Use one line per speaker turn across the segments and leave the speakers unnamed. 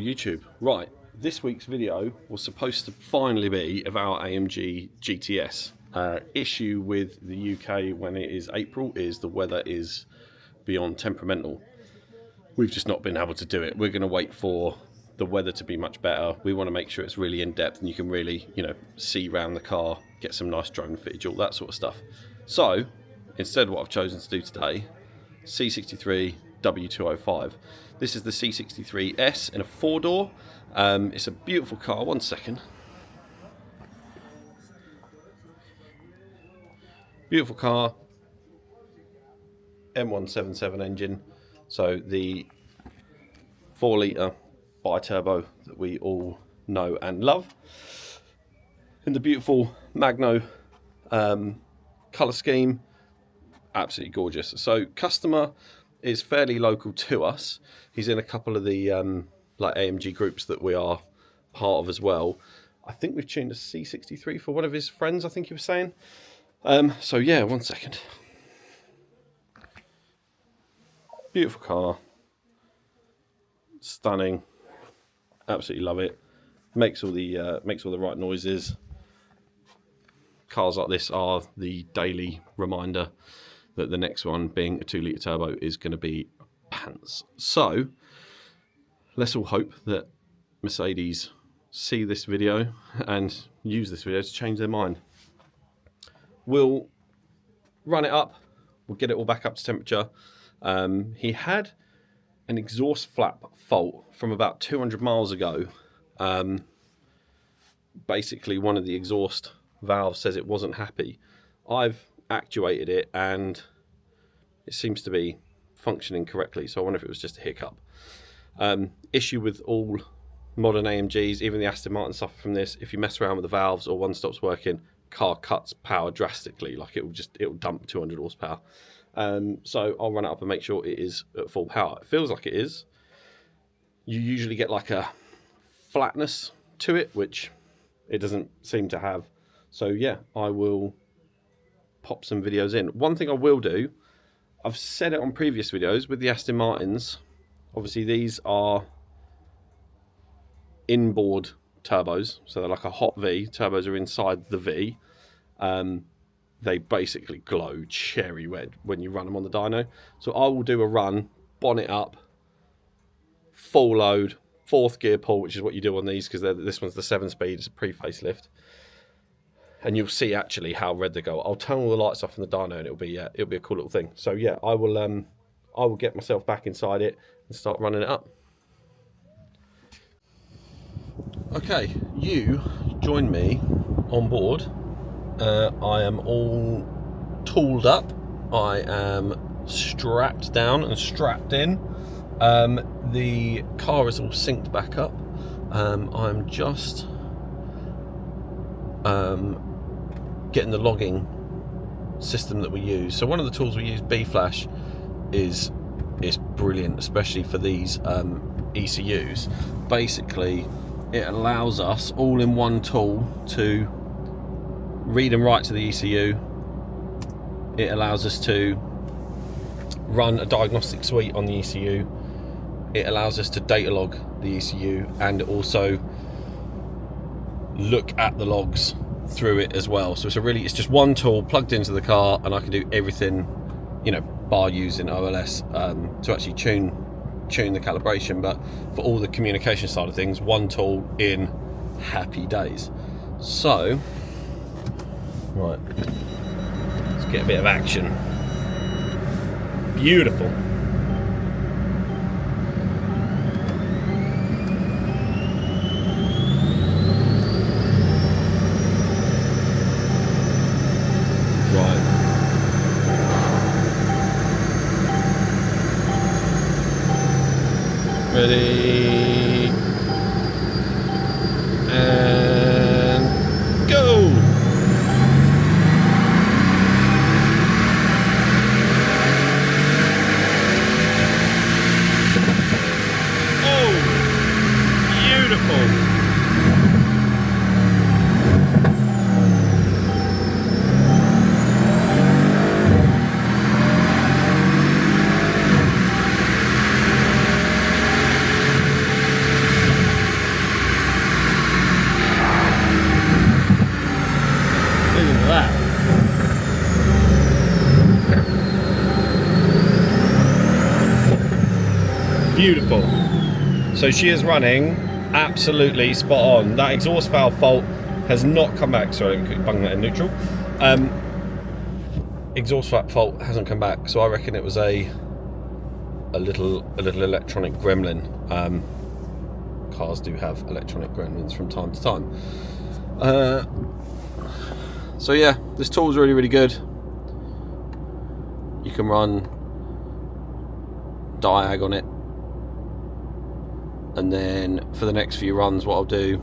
YouTube. Right, this week's video was supposed to finally be of our AMG GTS. Issue with the UK when it is April is the weather is beyond temperamental. We've just not been able to do it. We're going to wait for the weather to be much better. We want to make sure it's really in depth and you can really, see around the car, get some nice drone footage, all that sort of stuff. So instead, what I've chosen to do today, C63 W205. This is the C63S in a 4-door. It's a beautiful car. One second. Beautiful car. M177 engine. So the 4-litre bi-turbo that we all know and love. In the beautiful Magno colour scheme. Absolutely gorgeous. So customer is fairly local to us. He's in a couple of the like AMG groups that we are part of as well. I think we've tuned a C63 for one of his friends, I think he was saying. So yeah, one second. Beautiful car. Stunning. Absolutely love it. Makes all the right noises. Cars like this are the daily reminder that the next one, being a 2-litre turbo, is going to be pants. So let's all hope that Mercedes see this video and use this video to change their mind. We'll run it up. We'll get it all back up to temperature. He had an exhaust flap fault from about 200 miles ago. Basically, one of the exhaust valves says it wasn't happy. I've actuated it and it seems to be functioning correctly, so I wonder if it was just a hiccup. Issue with all modern AMGs, even the Aston Martin suffer from this. If you mess around with the valves or one stops working, car cuts power drastically. Like it'll dump 200 horsepower. So I'll run it up and make sure it is at full power. It feels like it is. You usually get like a flatness to it, which it doesn't seem to have. So yeah, I will pop some videos in. One thing I will do, I've said it on previous videos with the Aston Martins, obviously these are inboard turbos, so they're like a hot V. Turbos are inside the V. They basically glow cherry red when you run them on the dyno. So I will do a run, bonnet up, full load, 4th gear pull, which is what you do on these, because this one's the 7-speed, it's a pre-facelift. And you'll see actually how red they go. I'll turn all the lights off in the dyno and it'll be a cool little thing. So yeah, I will get myself back inside it and start running it up. Okay, you join me on board. I am all tooled up. I am strapped down and strapped in. The car is all synced back up. I'm just getting the logging system that we use. So one of the tools we use, B-Flash, is brilliant, especially for these ECUs. Basically, it allows us all in one tool to read and write to the ECU. It allows us to run a diagnostic suite on the ECU. It allows us to data log the ECU and also look at the logs through it as well. So it's just one tool plugged into the car, and I can do everything, bar using OLS to actually tune the calibration. But for all the communication side of things, one tool in, happy days. So right, let's get a bit of action. Beautiful. Ready, and go! Beautiful. So she is running absolutely spot on. That exhaust valve fault has not come back. Sorry, let me bung that in neutral. Exhaust valve fault hasn't come back, so I reckon it was a little electronic gremlin. Cars do have electronic gremlins from time to time. So yeah, this tool is really good. You can run diag on it, and then for the next few runs, what I'll do,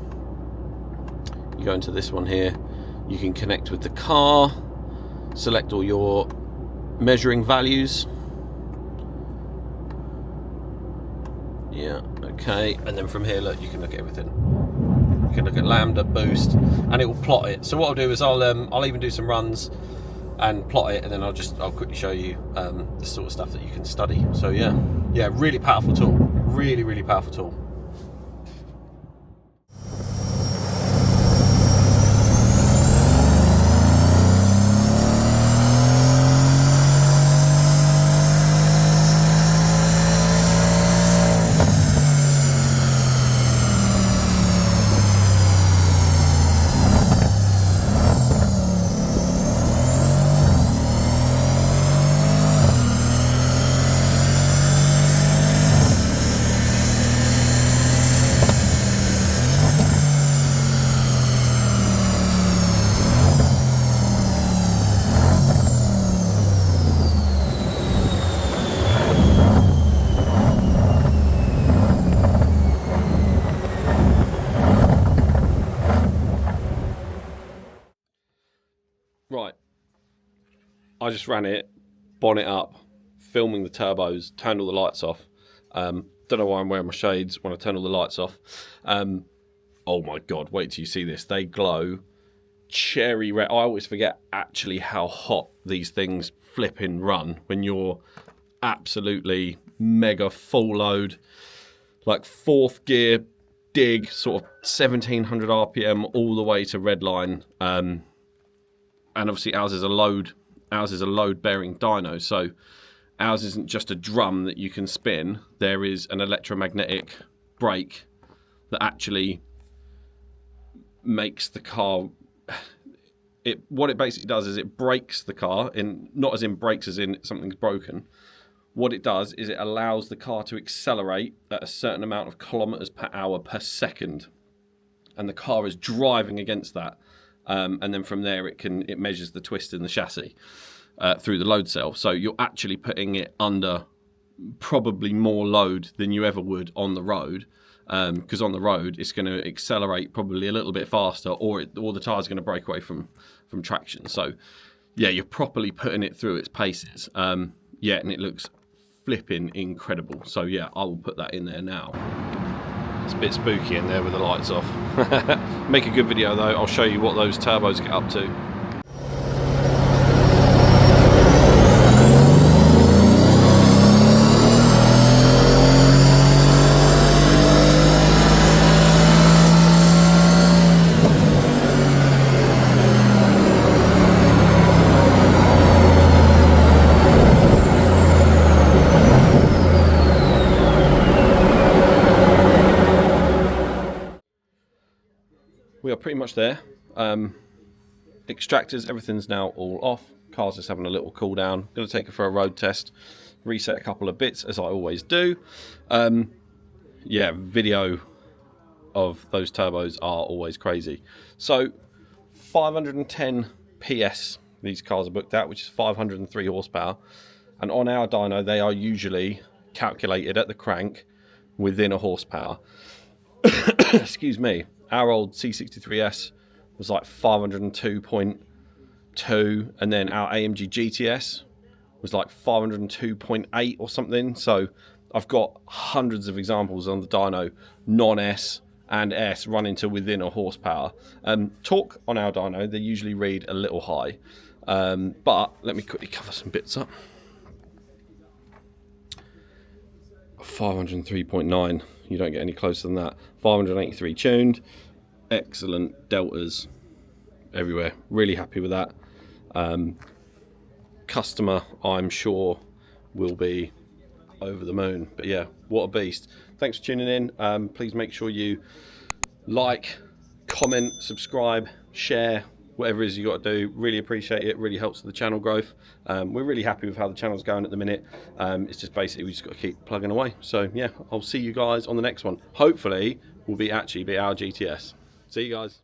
you go into this one here, you can connect with the car, select all your measuring values. Yeah, okay, and then from here, look, you can look at everything. You can look at lambda, boost, and it will plot it. So what I'll do is I'll even do some runs and plot it, and then I'll quickly show you the sort of stuff that you can study. So yeah, really powerful tool, really powerful tool. Right, I just ran it, bonnet up, filming the turbos, turned all the lights off. Don't know why I'm wearing my shades when I turn all the lights off. Oh my God, wait till you see this. They glow cherry red. I always forget actually how hot these things flipping run when you're absolutely mega full load, like fourth gear dig, sort of 1700 RPM all the way to red line. And obviously ours is a load bearing dyno, so ours isn't just a drum that you can spin. There is an electromagnetic brake that actually makes the car, what it basically does is it brakes the car, not as in brakes as in something's broken. What it does is it allows the car to accelerate at a certain amount of kilometers per hour per second, and the car is driving against that. And then from there it measures the twist in the chassis through the load cell. So you're actually putting it under probably more load than you ever would on the road, because on the road it's going to accelerate probably a little bit faster, or the tire's going to break away from traction. So yeah, you're properly putting it through its paces. Yeah, and it looks flipping incredible. So yeah, I will put that in there now. It's a bit spooky in there with the lights off. Make a good video though, I'll show you what those turbos get up to. We are pretty much there. Extractors, everything's now all off. Car's just having a little cool down. Going to take it for a road test, reset a couple of bits as I always do. Yeah, video of those turbos are always crazy. So 510 PS these cars are booked at, which is 503 horsepower. And on our dyno, they are usually calculated at the crank within a horsepower. Excuse me. Our old C63s was like 502.2, and then our AMG GTS was like 502.8 or something. So I've got hundreds of examples on the dyno, non-S and S, running to within a horsepower. Torque on our dyno, they usually read a little high, but let me quickly cover some bits up. 503.9, you don't get any closer than that. 583 tuned, excellent deltas everywhere, really happy with that. Customer, I'm sure, will be over the moon. But yeah, what a beast. Thanks for tuning in. Please make sure you like, comment, subscribe, share, whatever it is you got to do. Really appreciate it. Really helps with the channel growth. We're really happy with how the channel's going at the minute. It's just basically we just got to keep plugging away. So yeah, I'll see you guys on the next one. Hopefully we'll actually be our GTS. See you guys.